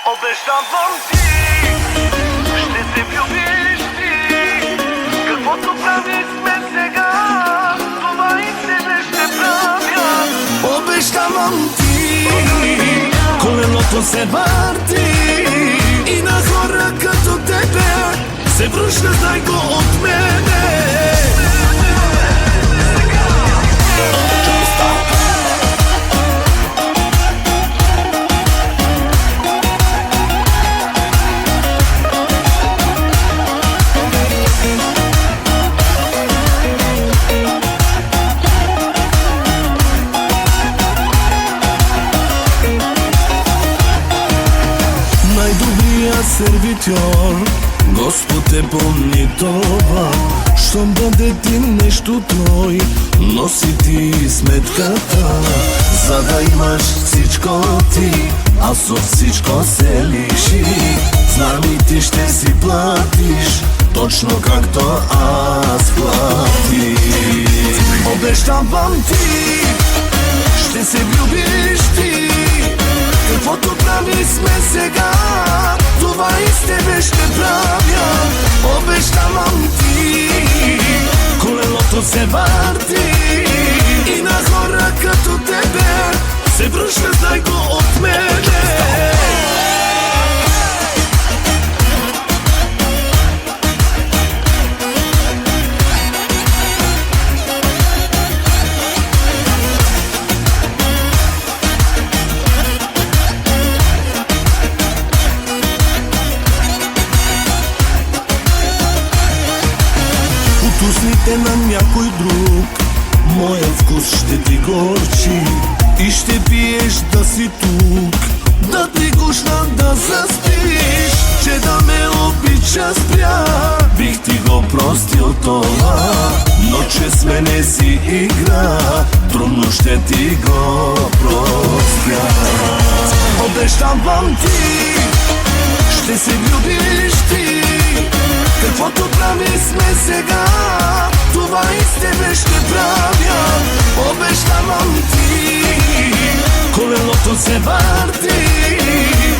Обещавам ти, ще се влюбиш ти. Каквото прави сме сега, това и тебе ще правя. Обещавам ти, колелото се върти и на хора като тебе се връща, знай го от мене. Най-добрият сервитьор, Господ е помни това. Щом даде ти нещо той, носи ти сметката. За да имаш всичко ти, аз от всичко се лиши. Знам и ти ще си платиш, точно както аз платих. Обещавам ти, ще се влюбиш ти. Каквото прави сме сега, това и с тебе ще правя. Обещавам ти, колелото се върти и на хора като тебе се връща, знай го от мене. Усните на някой друг, моя вкус ще ти горчи и ще пиеш да си тук, да ти гушна да заспиш, че да ме обича спря. Бих ти го простил това, но че с мене си игра, трудно ще ти го простя. Обещавам ти, ще се влюбиш ти. Каквото прави сме сега, това и с тебе ще правя. Обещавам ти, колелото се върти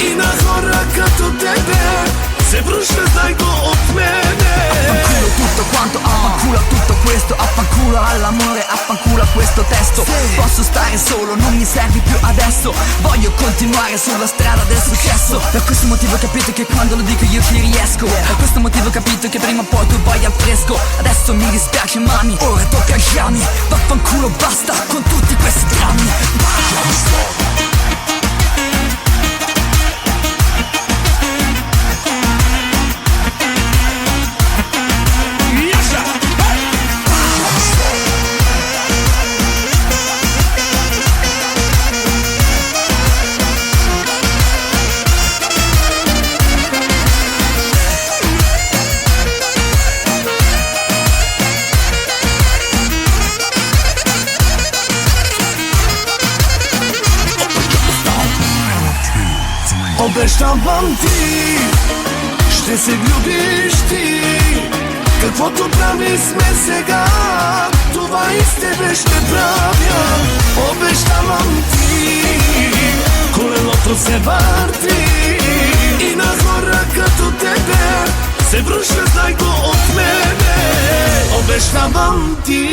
и на хора като тебе се връща, знай го от мене. Affanculo tutto quanto, affanculo tutto questo, affanculo all'amore, affanculo a questo testo. Posso stare solo, non mi servi più adesso. Voglio continuare sulla strada del successo. Per questo motivo ho capito che quando lo dico io ci riesco. Per questo motivo ho capito che prima o poi tu vai al fresco. Adesso mi dispiace mami, ora tocca a Gianni. Vaffanculo basta con tutti questi drammi. Обещавам ти, ще се влюбиш ти. Каквото прави сме сега, това и с тебе ще правя. Обещавам ти, колелото се върти и на хора като тебе се връща, знай го от мене. Обещавам ти.